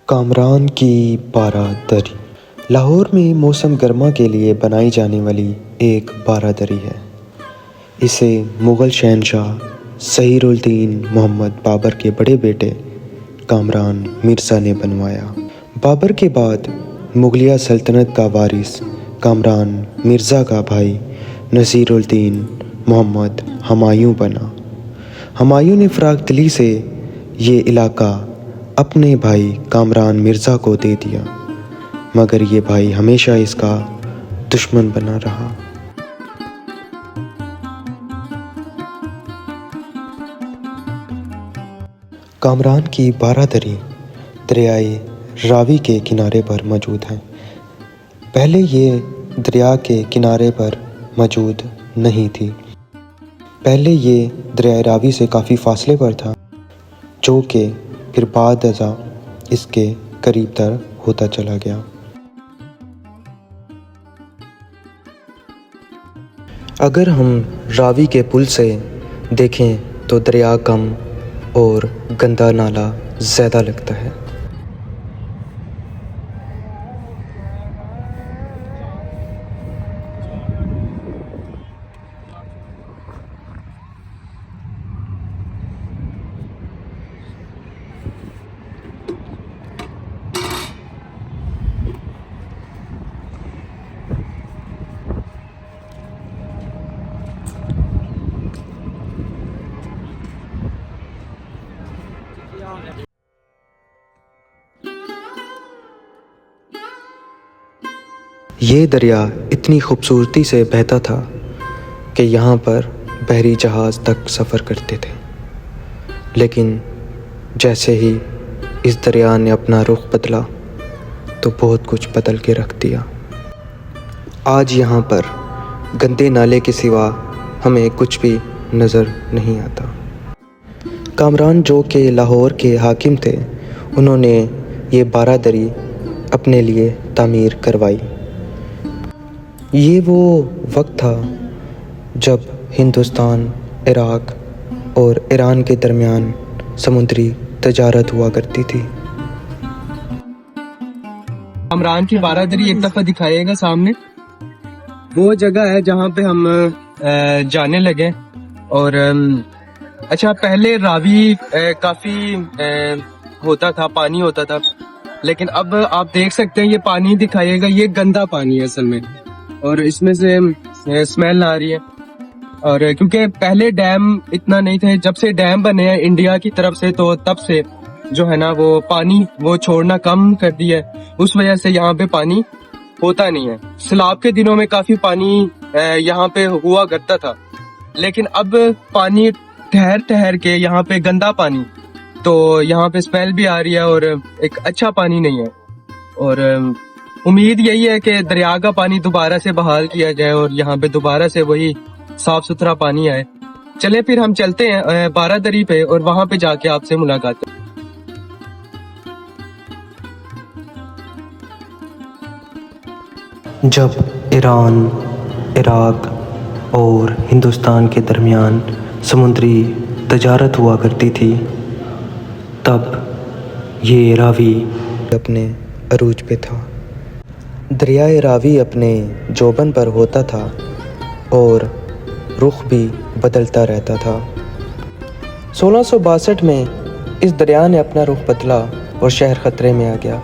कामरान की बारादरी लाहौर में मौसम गर्मा के लिए बनाई जाने वाली एक बारादरी है। इसे मुग़ल शहंशाह ज़हीरुद्दीन मोहम्मद बाबर के बड़े बेटे कामरान मिर्ज़ा ने बनवाया। बाबर के बाद मुग़लिया सल्तनत का वारिस कामरान मिर्ज़ा का भाई नसीरुद्दीन मोहम्मद हुमायूं बना। हुमायूं ने फ़राग़ दिली से ये इलाका अपने भाई कामरान मिर्ज़ा को दे दिया, मगर ये भाई हमेशा इसका दुश्मन बना रहा। कामरान की बारादरी दरियाए रावी के किनारे पर मौजूद है। पहले ये दरिया के किनारे पर मौजूद नहीं थी। पहले ये दरियाए रावी से काफ़ी फासले पर था, जो कि फिर बाद अज़ा इसके करीब तर होता चला गया। अगर हम रावी के पुल से देखें तो दरिया कम और गंदा नाला ज़्यादा लगता है। ये दरिया इतनी खूबसूरती से बहता था कि यहाँ पर बहरी जहाज़ तक सफ़र करते थे, लेकिन जैसे ही इस दरिया ने अपना रुख बदला तो बहुत कुछ बदल के रख दिया। आज यहाँ पर गंदे नाले के सिवा हमें कुछ भी नज़र नहीं आता। कामरान जो कि लाहौर के हाकिम थे, उन्होंने ये बारादरी अपने लिए तामीर करवाई। ये वो वक्त था जब हिंदुस्तान, इराक़ और ईरान के दरमियान समुद्री तजारत हुआ करती थी। कामरान की बारादरी एक दफ़ा दिखाइएगा सामने। वो जगह है जहाँ पे हम जाने लगे। और अच्छा, पहले रावी काफ़ी होता था, पानी होता था, लेकिन अब आप देख सकते हैं ये पानी दिखाइएगा, ये गंदा पानी है असल में, और इसमें से स्मेल आ रही है। और क्योंकि पहले डैम इतना नहीं थे, जब से डैम बने हैं इंडिया की तरफ से, तो तब से जो है ना वो पानी वो छोड़ना कम कर दिया है। उस वजह से यहाँ पे पानी होता नहीं है। सैलाब के दिनों में काफी पानी यहाँ पे हुआ करता था, लेकिन अब पानी ठहर ठहर के यहाँ पे गंदा पानी, तो यहाँ पे स्मेल भी आ रही है और एक अच्छा पानी नहीं है। और उम्मीद यही है कि दरिया का पानी दोबारा से बहाल किया जाए और यहाँ पे दोबारा से वही साफ सुथरा पानी आए। चले फिर हम चलते हैं बारादरी पे और वहां पे जाके आपसे मुलाकात करें। जब ईरान, इराक़ और हिंदुस्तान के दरमियान समुद्री तजारत हुआ करती थी, तब ये रावी अपने अरूज पे था। दरियाए रावी अपने जोबन पर होता था और रुख भी बदलता रहता था। 1662 में इस दरिया ने अपना रुख बदला और शहर ख़तरे में आ गया।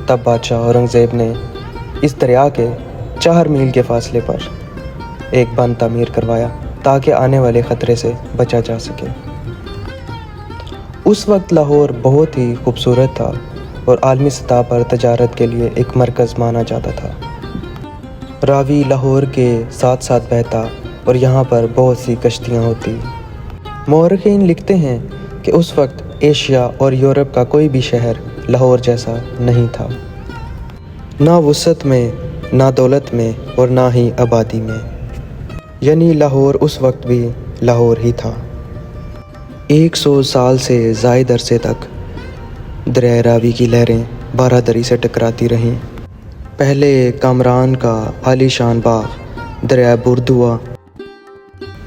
तब बादशाह औरंगज़ेब ने इस दरिया के 4 मील के फासले पर एक बंद तामीर करवाया ताकि आने वाले ख़तरे से बचा जा सके। उस वक्त लाहौर बहुत ही खूबसूरत था और आलमी सतह पर तजारत के लिए एक मरकज़ माना जाता था। रावी लाहौर के साथ साथ बहता और यहाँ पर बहुत सी कश्तियाँ होती। मौरख़ीन लिखते हैं कि उस वक्त एशिया और यूरोप का कोई भी शहर लाहौर जैसा नहीं था, ना वुसअत में, ना दौलत में और ना ही आबादी में। यानी लाहौर उस वक्त भी लाहौर ही था। 100 साल से ज़ायद अरसे तक दरिया रावी की लहरें बारादरी से टकराती रहीं। पहले कामरान का आलीशान बाग दरिया बुर्द हुआ,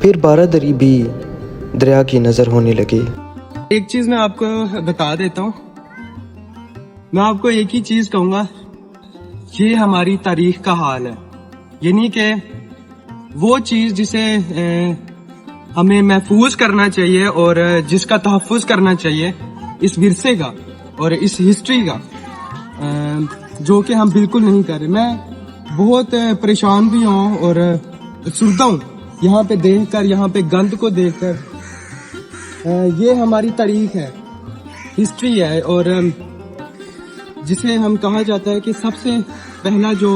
फिर बारादरी भी दरिया की नज़र होने लगी। एक चीज़ मैं आपको बता देता हूँ, मैं आपको एक ही चीज कहूंगा, ये हमारी तारीख का हाल है, यानी कि वो चीज जिसे हमें महफूज करना चाहिए और जिसका तहफ़्फ़ुज़ करना चाहिए, इस विरसे का और इस हिस्ट्री का, जो कि हम बिल्कुल नहीं कर रहे। मैं बहुत परेशान भी हूँ और सुनता हूँ यहाँ पे देखकर, यहाँ पे गंद को देखकर। ये हमारी तारीख है, हिस्ट्री है, और जिसे हम कहा जाता है कि सबसे पहला जो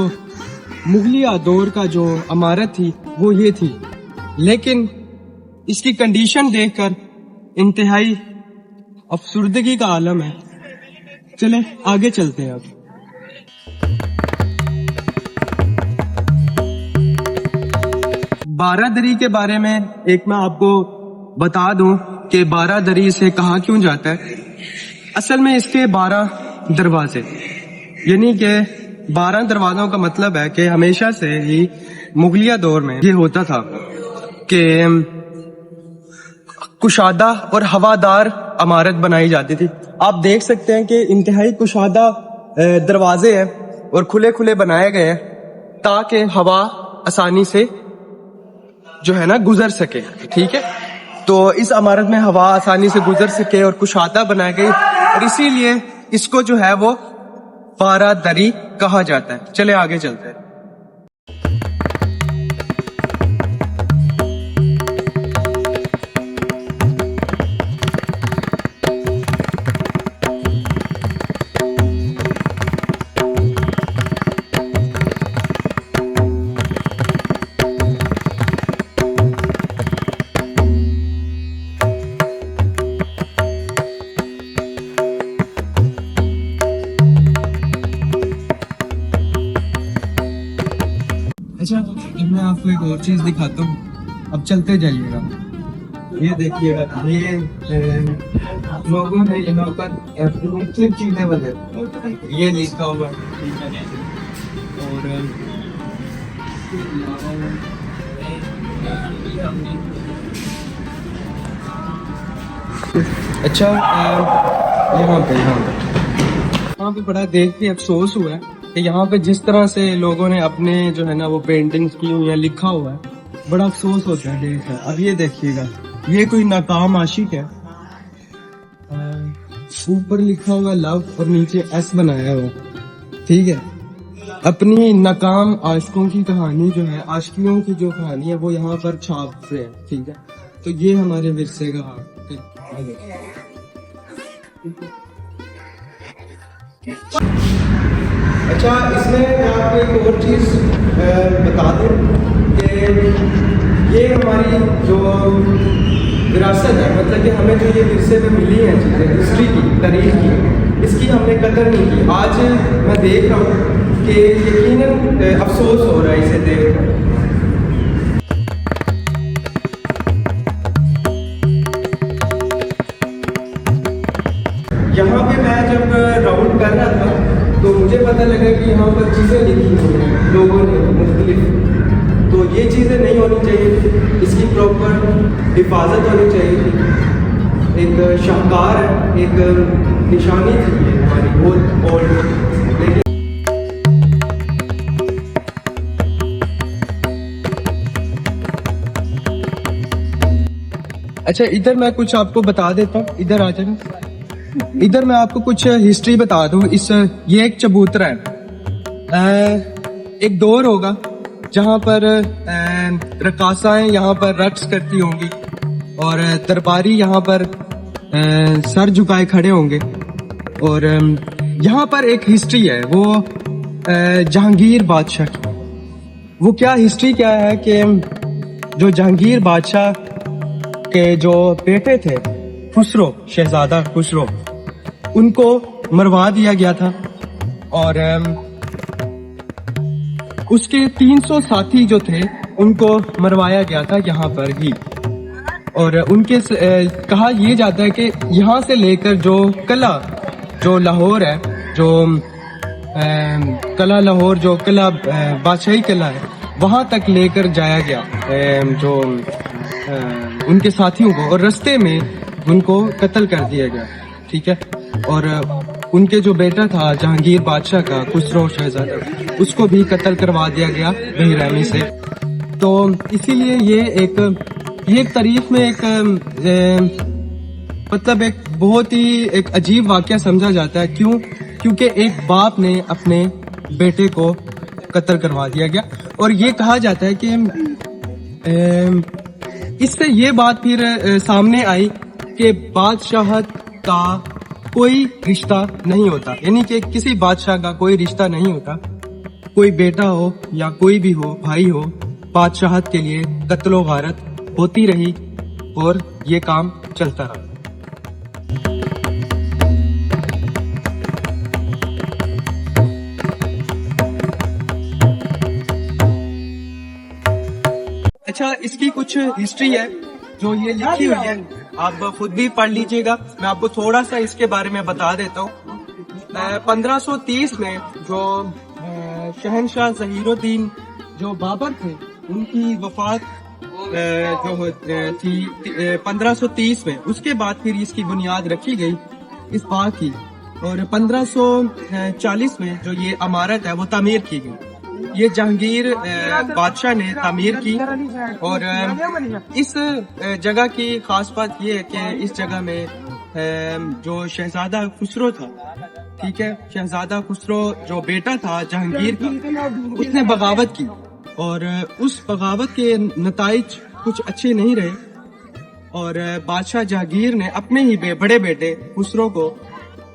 मुगलिया दौर का जो इमारत थी वो ये थी, लेकिन इसकी कंडीशन देखकर इंतहाई अफसुर्दगी का आलम है। चले आगे चलते हैं। अब बारादरी के बारे में एक मैं आपको बता दूं कि बारादरी से कहा क्यों जाता है। असल में इसके 12 दरवाजे, यानी कि 12 दरवाजों का मतलब है कि हमेशा से ही मुगलिया दौर में ये होता था कि कुशादा और हवादार इमारत बनाई जाती थी। आप देख सकते हैं कि इंतहाई कुशादा दरवाजे हैं और खुले खुले बनाए गए हैं ताकि हवा आसानी से जो है ना गुजर सके। ठीक है, तो इस इमारत में हवा आसानी से गुजर सके और कुशादा बनाई गई, और इसीलिए इसको जो है वो बारादरी कहा जाता है। चले आगे चलते हैं। अच्छा, मैं आपको एक और चीज दिखाता हूँ, अब चलते जाइएगा। ये देखिएगा, ये लोगों ने यहाँ पर मुख्तलिफ चीजें बने, ये लिखा हुआ है। और अच्छा, यहाँ पे बड़ा देख के अफसोस हुआ है कि यहाँ पे जिस तरह से लोगों ने अपने जो है ना वो पेंटिंग्स की हुई है, लिखा हुआ है, बड़ा अफसोस होता है देख कर। अब ये देखिएगा, ये कोई नाकाम आशिक है, ऊपर लिखा हुआ लव और नीचे एस बनाया हुआ। ठीक है, अपनी नाकाम आशिकों की कहानी जो है, आशिकियों की जो कहानी है वो यहाँ पर छाप रहे हैं। ठीक है, तो ये हमारे विरसे का हाल। अच्छा, इसमें मैं आपको एक और चीज़ बता दूं कि ये हमारी जो विरासत है, मतलब कि हमें जो ये विरसे में मिली हैं चीज़ें, हिस्ट्री की, तारीख की, इसकी हमने कदर नहीं की। आज मैं देख रहा हूँ कि यकीनन अफसोस हो रहा है इसे देख कर। यहाँ पे मैं जब राउंड कर रहा था तो मुझे पता लगा कि यहाँ पर चीज़ें लिखी हुई हैं लोगों ने मुख्तलिफ, तो ये चीज़ें नहीं होनी चाहिए, इसकी प्रॉपर हिफाजत होनी चाहिए। एक शाहकार है, एक निशानी थी ये हमारी बहुत ओल्ड। लेकिन अच्छा, इधर मैं कुछ आपको बता देता हूँ, इधर आ जाना। इधर मैं आपको कुछ हिस्ट्री बता दूं। ये एक चबूतरा है। एक दौर होगा जहाँ पर रकासाएं यहाँ पर रक्स करती होंगी और दरबारी यहाँ पर सर झुकाए खड़े होंगे। और यहाँ पर एक हिस्ट्री है, वो जहांगीर बादशाह की। वो क्या हिस्ट्री क्या है कि जो जहांगीर बादशाह के जो बेटे थे, खुसरो, शहजादा खुसरो, उनको मरवा दिया गया था और उसके 300 साथी जो थे उनको मरवाया गया था यहाँ पर ही। और उनके कहा यह जाता है कि यहाँ से लेकर जो किला, जो लाहौर है, जो किला लाहौर, जो किला बादशाही किला है, वहाँ तक लेकर जाया गया जो उनके साथियों को, और रास्ते में उनको कत्ल कर दिया गया। ठीक है, और उनके जो बेटा था जहांगीर बादशाह का, खुसरो शहजादा, उसको भी कत्ल करवा दिया गया बेरहमी से। तो इसीलिए ये एक तारीख में एक मतलब एक बहुत ही एक अजीब वाकया समझा जाता है। क्यों? क्योंकि एक बाप ने अपने बेटे को कत्ल करवा दिया गया। और ये कहा जाता है कि इससे ये बात फिर सामने आई कि बादशाहत का कोई रिश्ता नहीं होता, यानी कि किसी बादशाह का कोई रिश्ता नहीं होता। कोई बेटा हो या कोई भी हो, भाई हो, बादशाहत के लिए कत्लो गारत होती रही और ये काम चलता रहा। अच्छा, इसकी कुछ हिस्ट्री है जो ये लिखी हुई है, आप खुद भी पढ़ लीजिएगा। मैं आपको थोड़ा सा इसके बारे में बता देता हूँ। 1530 में जो शहनशाह ज़हीरुद्दीन जो बाबर थे, उनकी वफात जो थी 1530 में, उसके बाद फिर इसकी बुनियाद रखी गई इस बाग की। और 1540 में जो ये इमारत है वो तामीर की गई। ये जहांगीर बादशाह ने तामीर की। और इस जगह की खास बात ये है कि इस जगह में जो शहजादा खुसरो था, ठीक है, शहजादा खुसरो जो बेटा था जहांगीर का, उसने बगावत की। और उस बगावत के नताइज कुछ अच्छे नहीं रहे और बादशाह जहांगीर ने अपने ही बड़े बेटे खुसरो को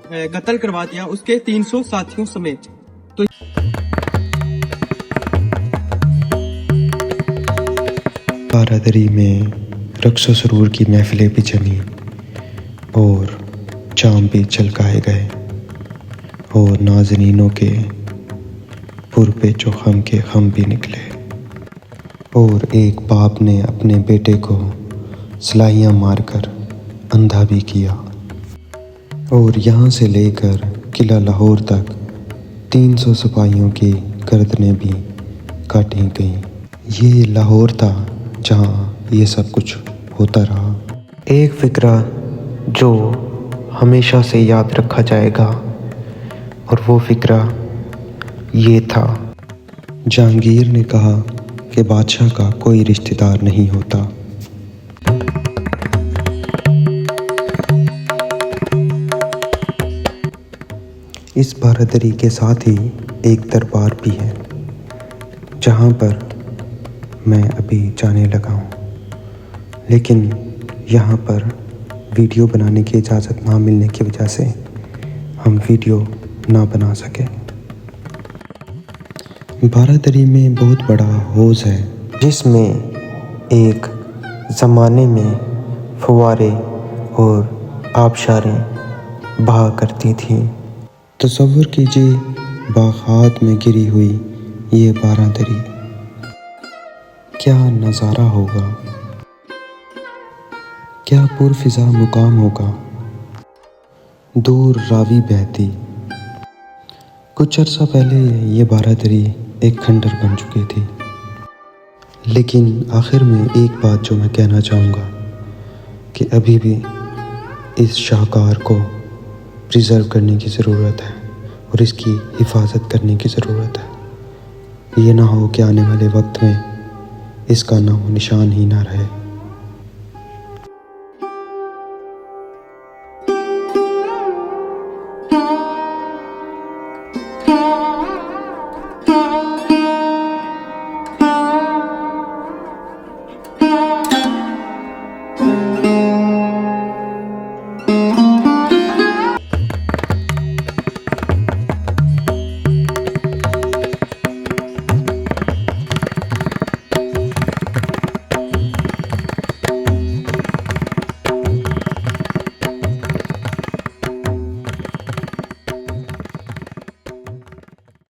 कत्ल करवा दिया, उसके 300 साथियों समेत। तो बारादरी में रक्स सुरूर की महफिलें भी जमी और जाम भी चलकाए गए और नाज़नीनों के पुरपे जो खम के खम भी निकले। और एक बाप ने अपने बेटे को सलाइयाँ मारकर अंधा भी किया। और यहाँ से लेकर किला लाहौर तक 300 सिपाहियों की गर्दनें भी काटी गईं। ये लाहौर था जहाँ ये सब कुछ होता रहा। एक फ़िक्रा जो हमेशा से याद रखा जाएगा और वो फ़िक्रा ये था, जहांगीर ने कहा कि बादशाह का कोई रिश्तेदार नहीं होता। इस बारादरी के साथ ही एक दरबार भी है जहाँ पर मैं अभी जाने लगा हूँ, लेकिन यहाँ पर वीडियो बनाने की इजाज़त ना मिलने की वजह से हम वीडियो ना बना सके। बारादरी में बहुत बड़ा हौज़ है जिसमें एक ज़माने में फुवारे और आबशारें बहा करती थीं। तसव्वुर कीजिए बाग़ात में गिरी हुई ये बारादरी, क्या नज़ारा होगा, क्या पुरफ़िज़ा मुकाम होगा। दूर रावी बहती। कुछ अर्सा पहले ये बारादरी एक खंडर बन चुकी थी, लेकिन आखिर में एक बात जो मैं कहना चाहूँगा कि अभी भी इस शाहकार को प्रिज़र्व करने की ज़रूरत है और इसकी हिफाजत करने की ज़रूरत है। ये ना हो कि आने वाले वक्त में इसका नामो निशान ही ना रहे।